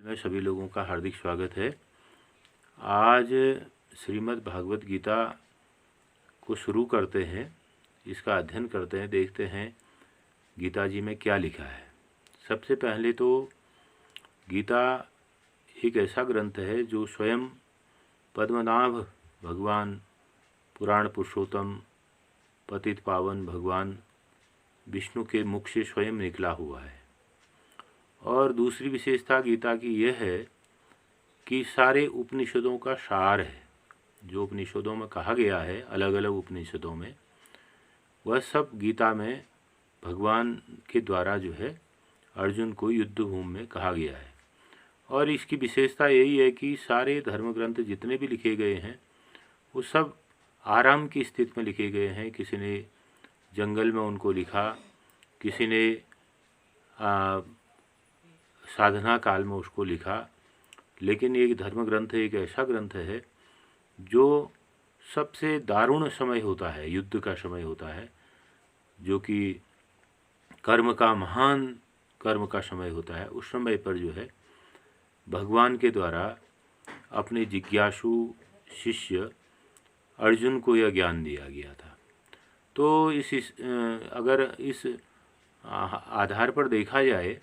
में सभी लोगों का हार्दिक स्वागत है। आज श्रीमद् भागवत गीता को शुरू करते हैं, इसका अध्ययन करते हैं, देखते हैं गीता जी में क्या लिखा है। सबसे पहले तो गीता एक ऐसा ग्रंथ है जो स्वयं पद्मनाभ भगवान, पुराण पुरुषोत्तम, पतित पावन भगवान विष्णु के मुख से स्वयं निकला हुआ है। और दूसरी विशेषता गीता की यह है कि सारे उपनिषदों का सार है। जो उपनिषदों में कहा गया है, अलग अलग उपनिषदों में, वह सब गीता में भगवान के द्वारा जो है अर्जुन को युद्ध भूमि में कहा गया है। और इसकी विशेषता यही है कि सारे धर्म ग्रंथ जितने भी लिखे गए हैं वो सब आराम की स्थिति में लिखे गए हैं। किसी ने जंगल में उनको लिखा, किसी ने साधना काल में उसको लिखा, लेकिन एक धर्म ग्रंथ एक ऐसा ग्रंथ है जो सबसे दारुण समय होता है, युद्ध का समय होता है, जो कि कर्म का महान कर्म का समय होता है। उस समय पर जो है भगवान के द्वारा अपने जिज्ञासु शिष्य अर्जुन को यह ज्ञान दिया गया था। तो अगर इस आधार पर देखा जाए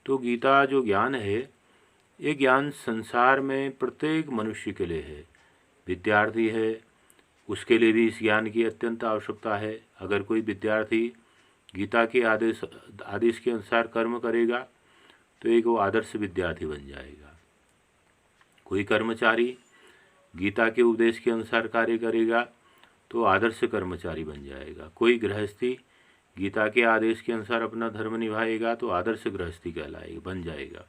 तो गीता जो ज्ञान है, ये ज्ञान संसार में प्रत्येक मनुष्य के लिए है। विद्यार्थी है, उसके लिए भी इस ज्ञान की अत्यंत आवश्यकता है। अगर कोई विद्यार्थी गीता के आदेश के अनुसार कर्म करेगा तो एक वो आदर्श विद्यार्थी बन जाएगा। कोई कर्मचारी गीता के उपदेश के अनुसार कार्य करेगा तो आदर्श कर्मचारी बन जाएगा। कोई गृहस्थी गीता के आदेश के अनुसार अपना धर्म निभाएगा तो आदर्श गृहस्थी कहलाएगा, बन जाएगा।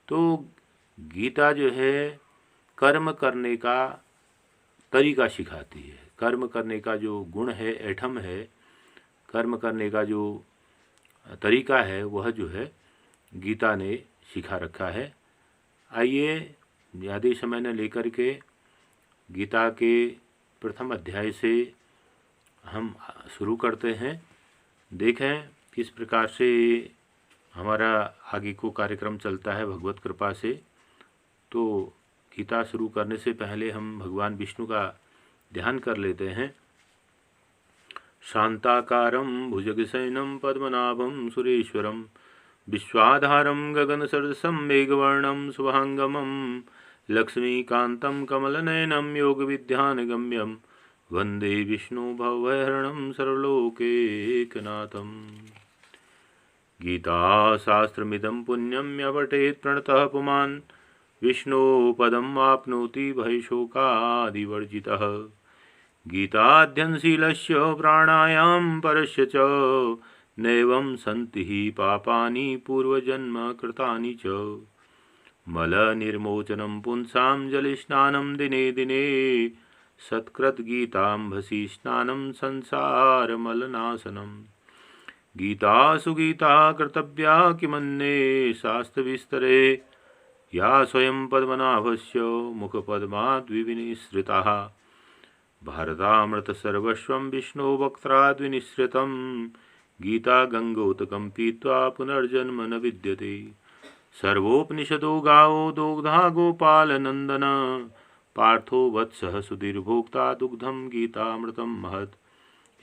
तो गीता जो है कर्म करने का तरीका सिखाती है। कर्म करने का जो गुण है, एठम है, कर्म करने का जो तरीका है, वह जो है गीता ने सिखा रखा है। आइए ज़्यादा समय न लेकर के गीता के प्रथम अध्याय से हम शुरू करते हैं। देखें किस प्रकार से हमारा आगे को कार्यक्रम चलता है भगवत कृपा से। तो गीता शुरू करने से पहले हम भगवान विष्णु का ध्यान कर लेते हैं। शांताकारं भुजगशयनं पद्मनाभं सुरेश्वरं विश्वाधारं गगनसदृशं मेघवर्णं शुभांगमं लक्ष्मीकान्तं कमलनयनं योगविद्यानगम्यं वंदे विष्णु भवहरणं सर्वलोकैकनाथम्। गीताशास्त्रमिदं पुण्यं य पठेत् प्रणतः पुमान् विष्णो पदम् आप्नोति भयशोकादिवर्जितः। गीताध्ययनशीलस्य प्राणायां परस्य च नैवं सन्ति हि पापानि पूर्वजन्म कृतानि च। मलनिर्मोचनं पुंसां जलस्नानं दिने दिने सत्कृतगीताम्भसि स्नानं संसारमलनाशनम्। गीतासु गीता कर्तव्या किमन्ये शास्त्रविस्तरे या स्वयं पद्मनाभस्य मुखपद्माद्विनिसृताः। भारतामृतसर्वस्वं विष्णो वक्त्राद्विनिसृतं गीता गंगोदकं पीत्वा पुनर्जन्म न विद्यते। सर्वोपनिषदो गावो दोग्धा गोपालनंदन पार्थो वत्सः सुधीर्भोक्ता दुग्धं गीतामृतं महत्।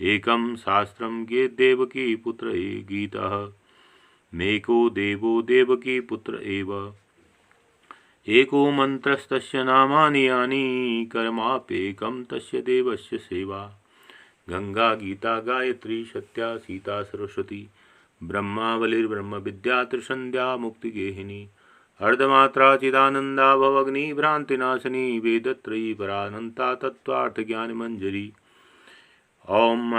एकं शास्त्रं देवकी पुत्र गीतः मेको देवो देवकी पुत्र एव। एको मंत्रस्तस्य नामानि यानि कर्माप्येकं तस्य देवस्य सेवा। गंगा गीता गायत्री सत्या सीता सरस्वती ब्रह्मावलिर्ब्रह्म विद्या त्रिसंध्या मुक्तिगेहिनी। अर्धमात्रा चिदानंदा भवग्नि भ्रांतिनाशिनी वेदत्रयी परानंता तत्त्वार्थ ज्ञान मंजरी। ओम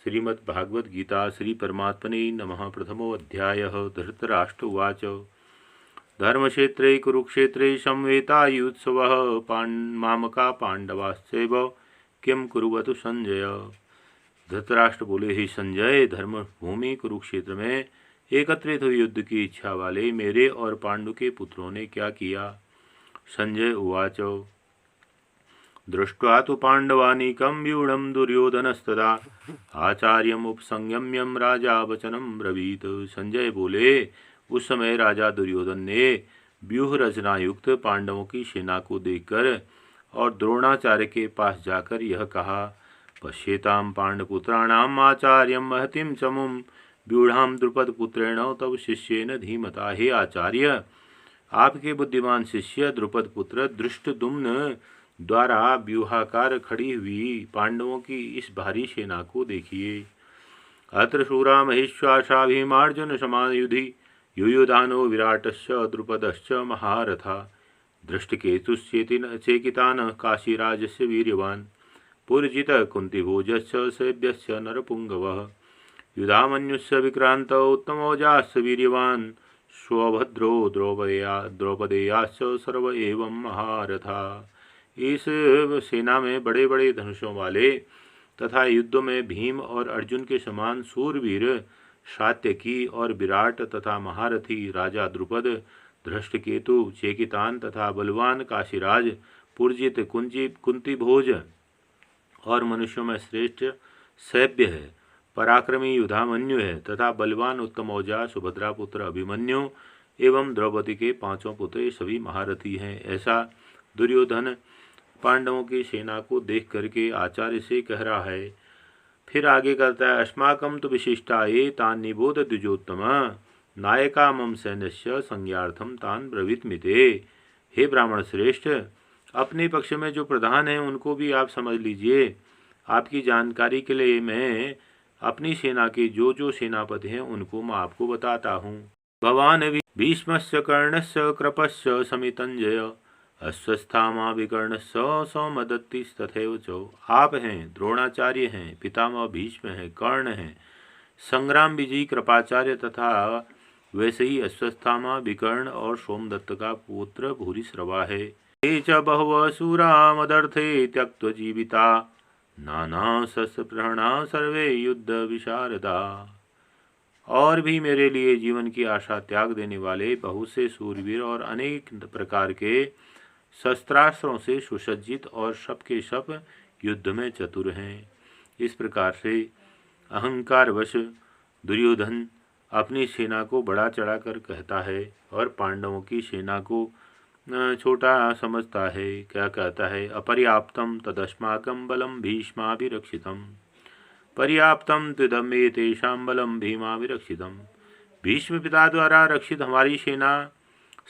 श्रीमद्भागवत गीता श्री परमात्मने नमः। प्रथमो अध्यायः। धृतराष्ट्र उवाच धर्मक्षेत्रे कुरुक्षेत्रे संवेतायुत्सवः मामका पांडवाश्चैव किं कुर्वतु संजय। धृतराष्ट्र बोले, ही संजय, धर्म भूमि कुरुक्षेत्र में एकत्रित हुई युद्ध की इच्छा वाले मेरे और पांडु के पुत्रों ने क्या किया। संजय उवाच दृष्ट्वा तु पांडवानीकं व्यूढ़ं दुर्योधनस्तदा आचार्यम उपसंयम्यम राजा वचनम ब्रवीत। संजय बोले, उस समय राजा दुर्योधन ने व्यूह रचना युक्त पांडवों की सेना को देखकर और द्रोणाचार्य के पास जाकर यह कहा, पश्येताम पांडपुत्राणाम आचार्यम महतिम चमुम व्यूढ़ाम द्रुपद पुत्रेण तब शिष्येन धीमता। हे आचार्य, आपके बुद्धिमान शिष्य द्रुपद पुत्र धृष्टद्युम्न द्वारा व्यूहाकार खड़ी हुई पांडवों की इस भारी सेना को देखिए। अत्र शूरा महेश्वासा भीमार्जुन समान युधि युयुधानो विराटस्य द्रुपदश्च महारथा दृष्टकेतुश्चेकितान् काशीराजस्य वीर्यवान् पुरजित कुन्तिभोजस्य सेव्यस्य नरपुङ्गवः युधामन्युस्य विक्रान्तौ उत्तमौजास्य वीर्यवान् स्वभद्रो द्रौपदेयाश्च सर्व एवं महारथा। इस सेना में बड़े बड़े धनुषों वाले तथा युद्ध में भीम और अर्जुन के समान सूरवीर सात्यकी और विराट तथा महारथी राजा द्रुपद, धृष्टकेतु, चेकितान तथा बलवान काशीराज, पुरजित, कुंतीभोज और मनुष्यों में श्रेष्ठ सैव्य है, पराक्रमी युधामन्यु है तथा बलवान उत्तमौजा सुभद्रा पुत्र अभिमन्यु एवं द्रौपदी के पांचों पुत्र सभी महारथी हैं। ऐसा दुर्योधन पांडवों की सेना को देख करके आचार्य से कह रहा है। फिर आगे करता है, अस्माकं तु विशिष्टाये तान् निबोध द्विजोत्तम नायका मम सैन्यस्य संज्ञार्थम तान् ब्रवीतमिते। हे ब्राह्मण श्रेष्ठ, अपने पक्ष में जो प्रधान हैं उनको भी आप समझ लीजिए। आपकी जानकारी के लिए मैं अपनी सेना के जो जो सेनापति हैं उनको मैं आपको बताता हूँ। भवान भीष्मस्य कर्णस्य कृपस्य समितंजय अश्वस्थामा विकर्णस्य सौमदत्तिस्तथैव च। आप हैं, द्रोणाचार्य हैं, पितामह भीष्म हैं, कर्ण हैं, संग्राम विजयी कृपाचार्य तथा वैसे ही अश्वस्थामा, विकर्ण और सोमदत्त का पुत्र भूरिश्रवा है। ये च बहवः सूरा मदर्थे त्यक्त्वा जीविता नाना शस्त्रप्रहरणा सर्वे युद्ध विशारदा। और भी मेरे लिए जीवन की आशा त्याग देने वाले बहुत से सूरवीर और अनेक प्रकार के शस्त्रास्त्रों से सुसज्जित और सब के सब युद्ध में चतुर हैं। इस प्रकार से अहंकारवश दुर्योधन अपनी सेना को बढ़ा चढ़ाकर कहता है और पांडवों की सेना को छोटा समझता है। क्या कहता है, अपर्याप्तम तदस्माकं बलम भीष्माभिरक्षितम पर्याप्तम त्विदमेतेषां बलम भीमाभिरक्षितम। भीष्म पिता द्वारा रक्षित हमारी सेना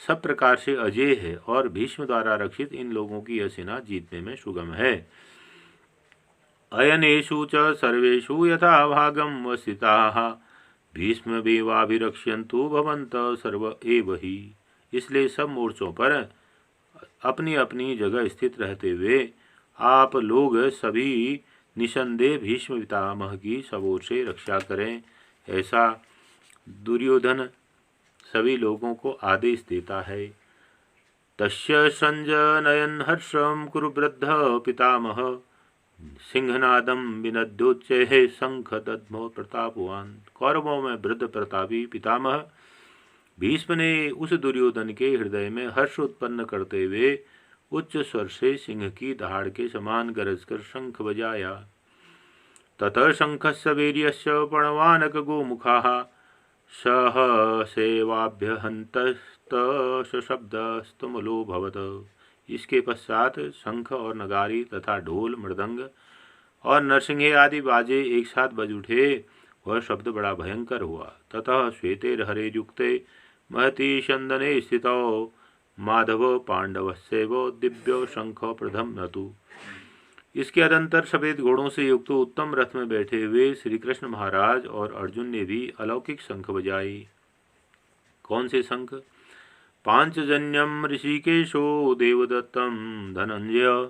सब प्रकार से अजेय है और भीष्म द्वारा रक्षित इन लोगों की यह सेना जीतने में सुगम है। अयनेषु च सर्वेषु यथा भागम वसिताः भीष्ममेवाभिरक्ष्यन्तु भवन्तः सर्व एव हि। इसलिए सब मोर्चों पर अपनी अपनी जगह स्थित रहते हुए आप लोग सभी निसंदेह भीष्म पितामह की सब ओर से रक्षा करें। ऐसा दुर्योधन सभी लोगों को आदेश देता है। तस्य संजनयन् हर्षं कुरु वृद्ध पितामह सिंहनादम विनद्योच्चैः शंख दद्मो प्रतापवान। कौरवों में वृद्ध प्रतापी पितामह भीष्म ने उस दुर्योधन के हृदय में हर्ष उत्पन्न करते हुए उच्च स्वर से सिंह की दहाड़ के समान गरज कर शंख बजाया। ततः शंखस्य वीर्यस्य प्रणवानक गोमुखाः सह सेवाभ्यहन्तस्तशब्दस्तुमुलो भवत। इसके पश्चात शंख और नगारी तथा ढोल, मृदंग और नरसिंहे आदि बाजे एक साथ बज उठे। वह शब्द बड़ा भयंकर हुआ। ततः श्वेते हरे युक्ते महती चंदने स्थितौ माधव पांडवस्यैव दिव्यो शंख प्रधम्नतु। इसके अदंतर सफेद घोड़ों से युक्त उत्तम रथ में बैठे हुए श्री कृष्ण महाराज और अर्जुन ने भी अलौकिक शंख बजाई। कौन से शंख? पांचजन्यम ऋषिकेशो देवदत्तम धनंजय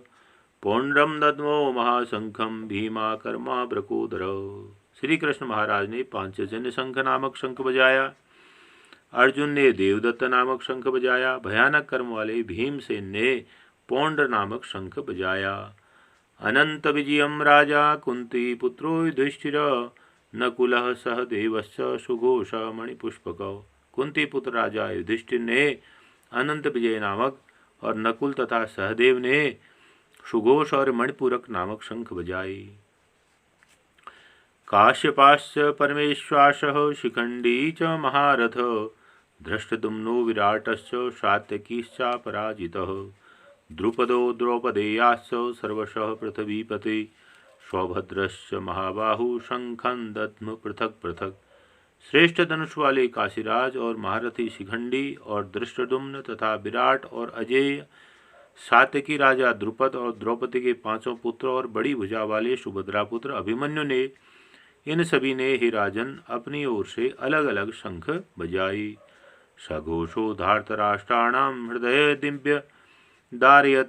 पौंड्रम दद्मो महाशंखम भीमा कर्मा ब्रकोदर। श्री कृष्ण महाराज ने पांचजन्य शंख नामक शंख बजाया। अर्जुन ने देवदत्त नामक शंख बजाया। भयानक कर्म वाले भीमसेन ने पौंड नामक शंख बजाया। अनंत विजयम राजा कुंती पुत्रो युधिष्ठिर नकुलः सह देवस्य सुघोष मणिपुष्पक। कुंती पुत्र राजा युधिष्ठिर ने अनंत विजय नामक और नकुल तथा सहदेव ने सुघोष और मणिपूरक नामक शंख बजाई। काश्यपाश्च परमेश्वासः शिखंडी च महारथ धृष्टद्युम्नो विराटश्च सात्यकीश्चापराजितः द्रुपदो द्रौपदेयाश्च सर्वशः पृथिवीपते सौभद्रश्च महाबाहु शंखं दध्म पृथक पृथक। श्रेष्ठ धनुष वाले काशीराज और महारथी शिखंडी और धृष्टद्युम्न तथा विराट और अजेय सात्यकी राजा द्रुपद और द्रौपदी के 5 पुत्र और बड़ी भुजा वाले सुभद्रा पुत्र अभिमन्यु ने, इन सभी ने हे राजन अपनी ओर से अलग अलग शंख बजाई। सघोषो धार्तराष्ट्राणाम हृदय दिव्य दारयत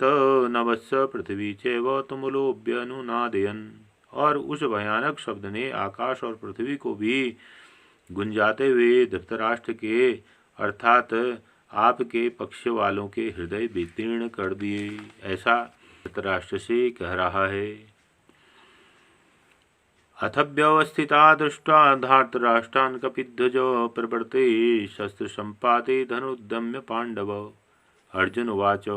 नवस्स पृथ्वी चैव तुमुलोऽभ्यनुनादयन्। और उस भयानक शब्द ने आकाश और पृथ्वी को भी गुंजाते हुए धृतराष्ट्र के अर्थात आपके पक्ष वालों के हृदय वितीर्ण कर दिए, ऐसा धृतराष्ट्र से कह रहा है। अथ व्यवस्थिता दृष्ट्वा धार्तराष्ट्रान् कपिध्वज प्रवर्ते शस्त्र संपाते धनुर्दम्य पांडव। अर्जुन उवाच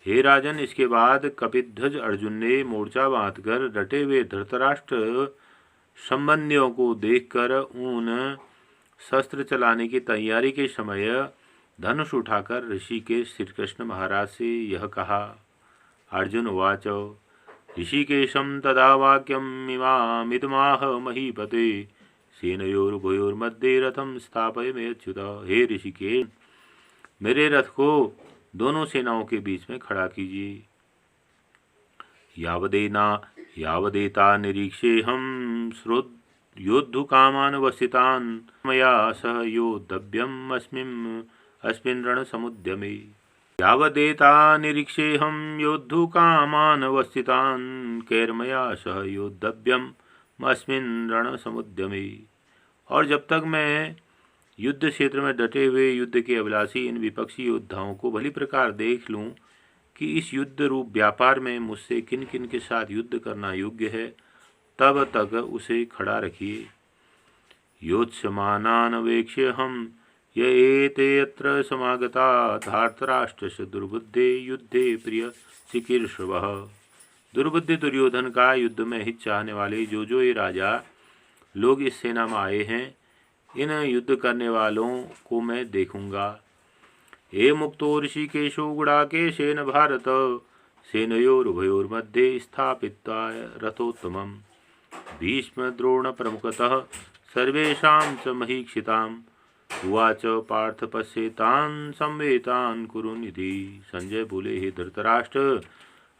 हे राजन, इसके बाद कपिध्वज अर्जुन ने मोर्चा बांधकर डटे हुए धृतराष्ट्र संबंधियों को देखकर उन शस्त्र चलाने की तैयारी के समय धनुष उठाकर ऋषिकेश श्री कृष्ण महाराज से यह कहा। अर्जुन उवाच ऋषिकेशं तदा वाक्यम् इमामिदमाह महीपते सेनयोरुभयोर्मध्ये रथं स्थापयमेच्युत। हे ऋषिकेश, मेरे रथ को दोनों सेनाओं के बीच में खड़ा कीजिए। यावदेता निरीक्षेऽहं योद्धुकामान् वसितान् मया सह योद्धव्यम् अस्मिन् रणसमुद्यमे। यावदेता निरीक्षेऽहं योद्धुकामान् वसितान् कैर्मया सह योद्धव्यम् अस्मिन् रणसमुद्यमे। और जब तक मैं युद्ध क्षेत्र में डटे हुए युद्ध के अभिलाषी इन विपक्षी योद्धाओं को भली प्रकार देख लूं कि इस युद्ध रूप व्यापार में मुझसे किन किन के साथ युद्ध करना योग्य है, तब तक उसे खड़ा रखिए। योत्स्यमानान् वेक्ष्यहं य एते यत्र समागता धार्तराष्ट्रस्य दुर्बुद्धे युद्धे प्रिय चिकीर्षवः। दुर्बुद्धि दुर्योधन का युद्ध में हित चाहने वाले जो ये राजा लोग इस सेना में आए हैं, इन युद्ध करने वालों को मैं देखूंगा। हे मुक्तो ऋषिकेशो गुडाकेशेन भारत सेनयोरुभयोर्मध्ये स्थापित्वा रथोत्तमम्। भीष्म द्रोण प्रमुखतः सर्वेषां च महीक्षिताम्। उवाच पार्थ पश्येतान् संवेतान् कुरु निधि। संजय बोले, हे धृतराष्ट्र,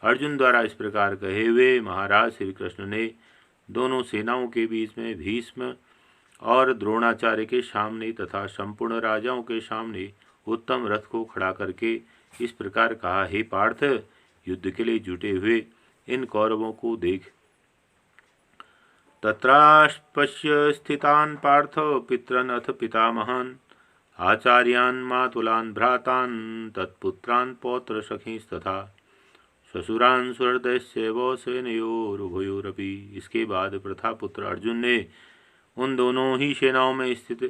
अर्जुन द्वारा इस प्रकार कहे हुए महाराज श्री कृष्ण ने दोनों सेनाओं के बीच में भीष्म और द्रोणाचार्य के सामने तथा संपूर्ण राजाओं के सामने उत्तम रथ को खड़ा करके इस प्रकार कहा, हे पार्थ, युद्ध के लिए जुटे हुए इन कौरवों को देख। तत्रापश्य स्थितान् पार्थ पितरन् अथ पितामहान् आचार्यान् मातुलान् भ्रातान् तत्पुत्रान् पौत्र सखींस्तथा ससुरान् सुहृदयस्यैव सेनयोरुभयोरपि। इसके बाद प्रथापुत्र अर्जुन ने उन दोनों ही सेनाओं में स्थित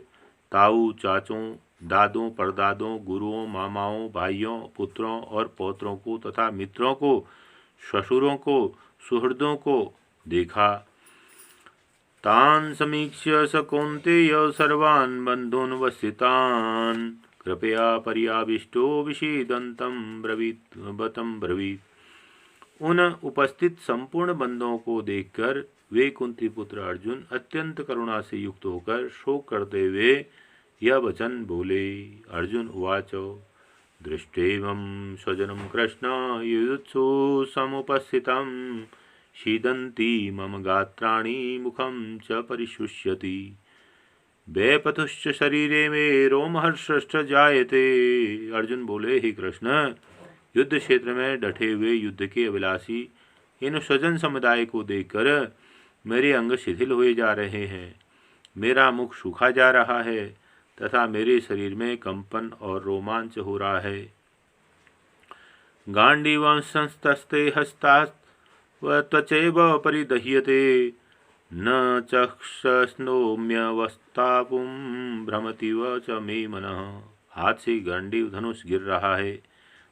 ताऊ, चाचों, दादों, परदादों, गुरुओं, मामाओं, भाइयों, पुत्रों और पौत्रों को तथा मित्रों को, ससुरों को, सुहृदों को देखा। तान् समीक्ष्य स कौन्तेय सर्वान् बन्धून् वसितान् कृपया पर्याविष्टो विषीदन्तं ब्रवीत्। उन उपस्थित संपूर्ण बंधुओं को देखकर वे कुंती पुत्र अर्जुन अत्यंत करुणा से युक्त होकर शोक करते हुए यह वचन बोले। अर्जुन उवाच दृष्टेवं स्वजनं कृष्ण युयुत्सु समुपस्थितं शीदन्ति मम गात्राणि मुखं च परिशुष्यति वैपथुश्च शरीरे में रोमहर्षश्च जायते। अर्जुन बोले, हे कृष्ण, युद्ध क्षेत्र में डटे हुए युद्ध के अभिलाषी इन स्वजन समुदाय को देखकर मेरे अंग शिथिल हुए जा रहे हैं, मेरा मुख सूखा जा रहा है तथा मेरे शरीर में कंपन और रोमांच हो रहा है। गांडीवंस्तस्ते हस्तात् त्वचैव परिदह्यते न चक्षस्नोम्यवस्थापुं भ्रमतिव च मे मनः। हाथ से गांडीव धनुष गिर रहा है,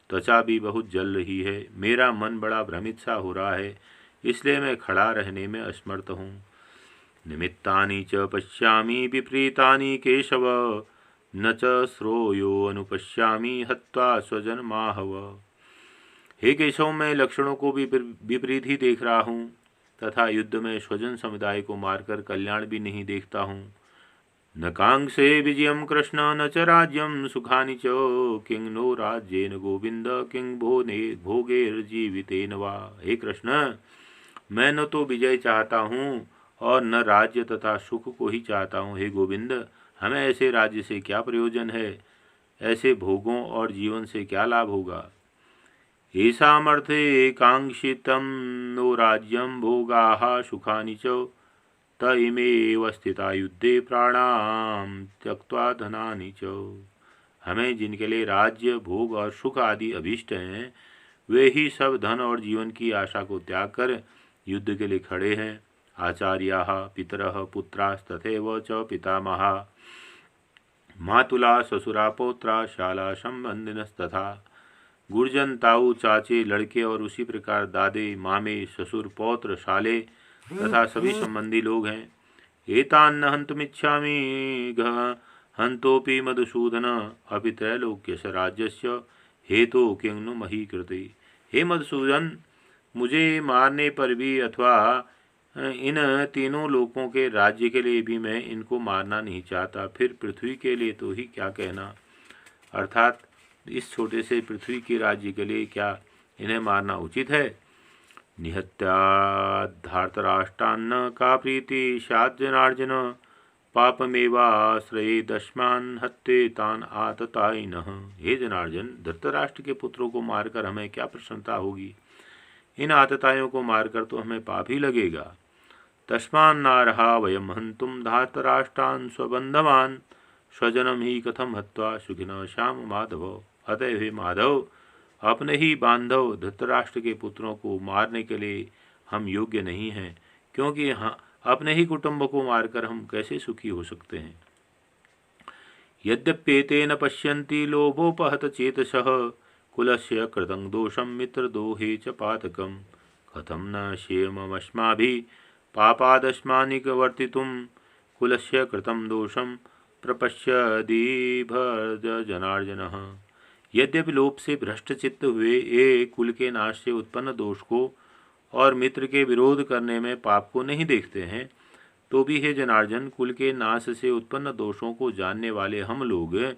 त्वचा भी बहुत जल रही है, मेरा मन बड़ा भ्रमित सा हो रहा है, इसलिए मैं खड़ा रहने में असमर्थ हूँ। निमित्तानि च पश्यामि विपरीतानि केशव न च श्रोयो अनुपश्यामि हत्वा स्वजनमाहव। हे केशव, मैं लक्षणों को भी विपरीत ही देख रहा हूँ तथा युद्ध में स्वजन समुदाय को मारकर कल्याण भी नहीं देखता हूँ। न कांक्षे विजयम कृष्ण न च राज्यम सुखानि च किंग नो राज्येन गोविंद किंग भोगेर्जीवितेन वा। हे कृष्ण, मैं न तो विजय चाहता हूँ और न राज्य तथा सुख को ही चाहता हूँ। हे गोविंद, हमें ऐसे राज्य से क्या प्रयोजन है, ऐसे भोगों और जीवन से क्या लाभ होगा। येषामर्थे कांक्षितं नो राज्यं भोगाः सुखानि च त इमेव स्थिता युद्धे प्राणां त्यक्त्वा धनानि च। हमें जिनके लिए राज्य, भोग और सुख आदि अभीष्ट हैं, वे ही सब धन और जीवन की आशा को त्याग कर युद्ध के लिए खड़े हैं। आचार्याः पितरः पुत्रास्तथैव च पितामहा मातुला ससुरा पौत्रा शाला संबंधिनस्तथा। गुर्जन, ताऊ, चाचे, लड़के और उसी प्रकार दादे, मामे, ससुर, पौत्र, शाले तथा सभी संबंधी लोग हैं। एतान्न हन्तुमिच्छामि हन्तोऽपि मधुसूदन अपि त्रैलोक्यस्य राज्यस्य हेतु किं नु मही कृते। हे मधुसूदन, मुझे मारने पर भी अथवा इन तीनों लोकों के राज्य के लिए भी मैं इनको मारना नहीं चाहता, फिर पृथ्वी के लिए तो ही क्या कहना। अर्थात इस छोटे से पृथ्वी के राज्य के लिए क्या इन्हें मारना उचित है। निहत्याधार्तराष्ट्रान्न का प्रीति स्याज्जनार्जन पापमेवाश्रये दस्मान् हत्ये तान् आततायिनः। हे जनार्जन, धृतराष्ट्र के पुत्रों को मारकर हमें क्या प्रसन्नता होगी, इन आतताइयों को मारकर तो हमें पाप ही लगेगा। तस्मान्नार्हा वयं हन्तुं धार्तराष्ट्रान् स्वबन्धवान् स्वजनम ही कथम हत्वा सुखिनः श्याम माधव। अतः हे माधव, अपने ही बांधव धृतराष्ट्र के पुत्रों को मारने के लिए हम योग्य नहीं हैं, क्योंकि अपने ही कुटुंब को मारकर हम कैसे सुखी हो सकते हैं। यद्यप्येतेन पश्यन्ति लोभोपहत चेतसः कुलस्य कृतं दोषं मित्रदोहे च पातकं कथं न क्षेममस्माभिः पापादस्मान्निवर्तितुं कुलस्य कृतं दोषं प्रपश्यति भर्तजनार्जनः। यद्यपि लोभ से भ्रष्ट चित्त हुए ये कुल के नाश से उत्पन्न दोष को और मित्र के विरोध करने में पाप को नहीं देखते हैं, तो भी हे जनार्दन, कुल के नाश से उत्पन्न दोषों को जानने वाले हम लोग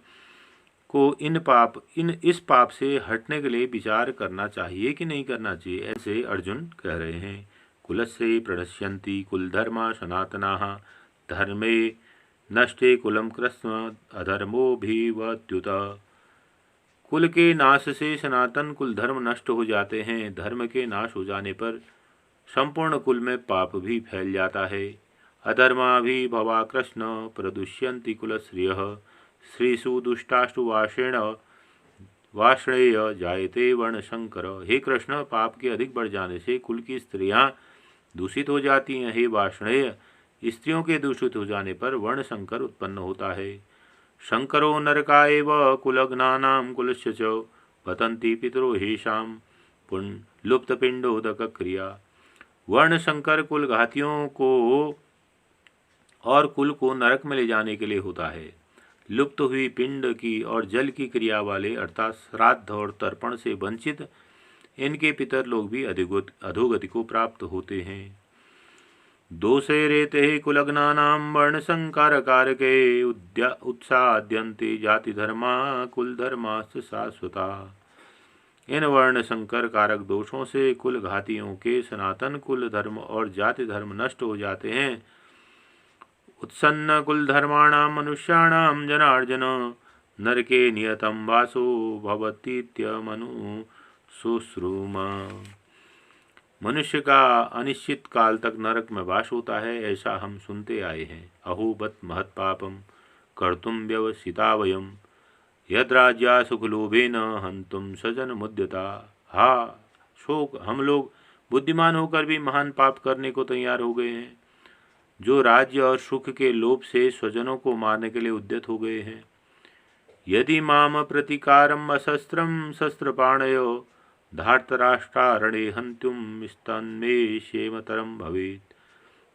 को इस पाप से हटने के लिए विचार करना चाहिए कि नहीं करना चाहिए, ऐसे अर्जुन कह रहे हैं। कुलस्य प्रणश्यन्ति कुलधर्मा सनातनाः धर्मे नष्टे कुलम कृष्ण अधर्मोभिवत्युत। कुल के नाश से सनातन कुल धर्म नष्ट हो जाते हैं। धर्म के नाश हो जाने पर संपूर्ण कुल में पाप भी फैल जाता है। अधर्मा भी भवा कृष्ण प्रदुष्यन्ति कुलश्रियः श्रीषु दुष्टाशु वाषणेय जायते वर्णशंकर। हे कृष्ण, पाप के अधिक बढ़ जाने से कुल की स्त्रियां दूषित हो जाती हैं। हे वाषणेय, स्त्रियों के दूषित हो जाने पर वर्णशंकर उत्पन्न होता है। शंकरो नरका एव कुलघ्नानां कुलस्य च पतन्ति पितरो हेषां लुप्तपिंडोदक क्रिया। वर्णशंकर कुल घातियों को और कुल को नरक में ले जाने के लिए होता है। लुप्त हुई पिंड की और जल की क्रिया वाले अर्थात श्राद्ध और तर्पण से वंचित इनके पितर लोग भी अधोगति को प्राप्त होते हैं। दोषे रेते कुलघ्नानां वर्णसंकारकारके उत्साद्यन्ते जाति धर्मा कुल धर्माश्च शाश्वता। इन वर्ण संकर कारक दोषों से कुल घातियों के सनातन कुल धर्म और जाति धर्म नष्ट हो जाते हैं। उत्सन्न कुल धर्माणां मनुष्याणां जनार्दन नरके नियतं वासो भवतीत्यमनु सुश्रुम। मनुष्य का अनिश्चित काल तक नरक में वास होता है, ऐसा हम सुनते आए हैं। अहो बत महत् पापम कर्तुम व्यवसिता वयम यद्राज्या सुखलोभेन हंतुम सजन मुद्यता। हा शोक, हम लोग बुद्धिमान होकर भी महान पाप करने को तैयार हो गए हैं, जो राज्य और सुख के लोभ से स्वजनों को मारने के लिए उद्यत हो गए हैं। यदि माम प्रतिकारम अशस्त्रम शस्त्रपाणयो धार्तराष्ट्रारणे हंत्युम स्तन्मे क्षेमतरम भवेत्।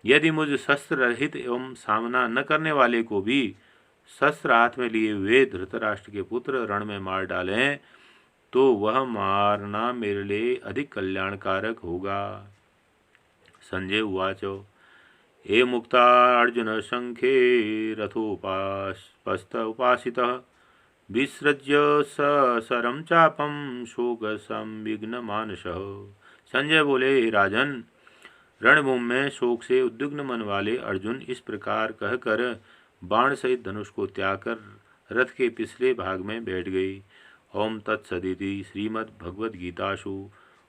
यदि मुझ शस्त्र रहित एवं सामना न करने वाले को भी शस्त्र हाथ में लिए हुए धृतराष्ट्र के पुत्र रण में मार डालें तो वह मारना मेरे लिए अधिक कल्याणकारक होगा। संजय उवाच ए मुक्ता अर्जुन शंखे रथोपस्थ उपासितः विसृज्य सरम चापम शोक संविघ्न मानसः। संजय बोले, हे राजन, रणभूमि में शोक से उद्विग्न मन वाले अर्जुन इस प्रकार कहकर बाण सहित धनुष को त्याग कर रथ के पिछले भाग में बैठ गई। ओम तत्सदिति श्रीमद्भगवद्गीतासु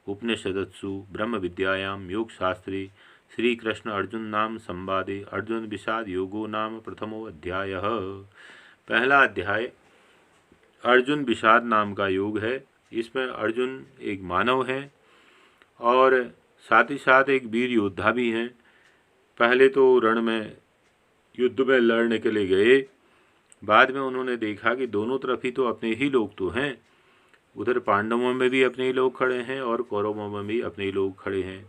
उपनिषदत्सु ब्रह्म विद्यायां योग शास्त्रे श्री कृष्ण अर्जुन नाम संवादे अर्जुन विषाद योगो नाम प्रथमो अध्यायः। पहला अध्याय अर्जुन विषाद नाम का योग है। इसमें अर्जुन एक मानव है और साथ ही साथ एक वीर योद्धा भी हैं। पहले तो रण में युद्ध में लड़ने के लिए गए, बाद में उन्होंने देखा कि दोनों तरफ ही तो अपने ही लोग तो हैं। उधर पांडवों में भी अपने ही लोग खड़े हैं और कौरवों में भी अपने ही लोग खड़े हैं।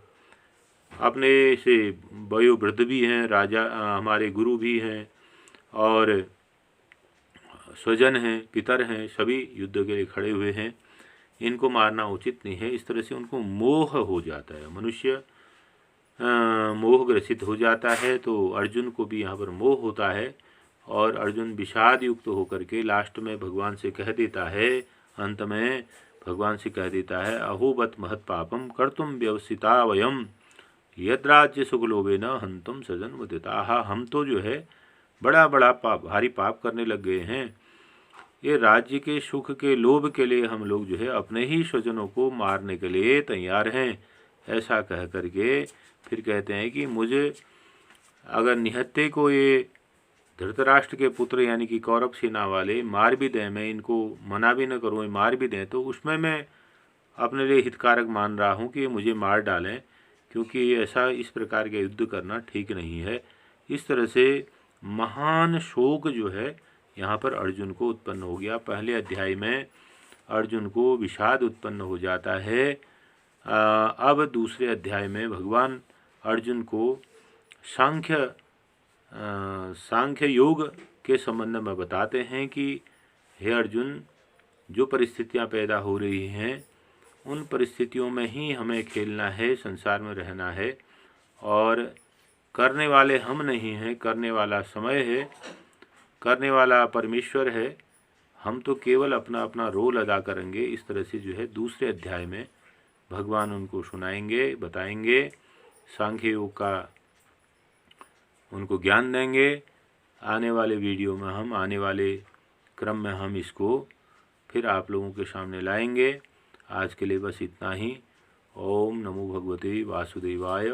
अपने से वयोवृद्ध भी हैं, राजा हमारे गुरु भी हैं और स्वजन हैं, पितर हैं, सभी युद्ध के लिए खड़े हुए हैं। इनको मारना उचित नहीं है। इस तरह से उनको मोह हो जाता है, मनुष्य मोह ग्रसित हो जाता है। तो अर्जुन को भी यहाँ पर मोह होता है और अर्जुन विषाद युक्त होकर के लास्ट में भगवान से कह देता है, अंत में भगवान से कह देता है, अहोबत महत पापम कर्तुम व्यवसिता वयम यद्राज्य सुखलोभे न हंतुम सजन मुदिता। हम तो जो है बड़ा बड़ा भारी पाप करने लग गए हैं। ये राज्य के सुख के लोभ के लिए हम लोग जो है अपने ही स्वजनों को मारने के लिए तैयार हैं। ऐसा कह करके फिर कहते हैं कि मुझे अगर निहत्थे को ये धृतराष्ट्र के पुत्र यानी कि कौरव सेना वाले मार भी दें, मैं इनको मना भी न करूँ, मार भी दें, तो उसमें मैं अपने लिए हितकारक मान रहा हूँ कि ये मुझे मार डालें, क्योंकि ऐसा इस प्रकार के युद्ध करना ठीक नहीं है। इस तरह से महान शोक जो है यहाँ पर अर्जुन को उत्पन्न हो गया। पहले अध्याय में अर्जुन को विषाद उत्पन्न हो जाता है। अब दूसरे अध्याय में भगवान अर्जुन को सांख्य योग के संबंध में बताते हैं कि हे अर्जुन, जो परिस्थितियाँ पैदा हो रही हैं उन परिस्थितियों में ही हमें खेलना है, संसार में रहना है और करने वाले हम नहीं हैं, करने वाला समय है, करने वाला परमेश्वर है। हम तो केवल अपना अपना रोल अदा करेंगे। इस तरह से जो है दूसरे अध्याय में भगवान उनको सुनाएंगे, बताएंगे, सांख्य योग का उनको ज्ञान देंगे। आने वाले वीडियो में हम, आने वाले क्रम में हम इसको फिर आप लोगों के सामने लाएंगे। आज के लिए बस इतना ही। ओम नमो भगवते वासुदेवाय।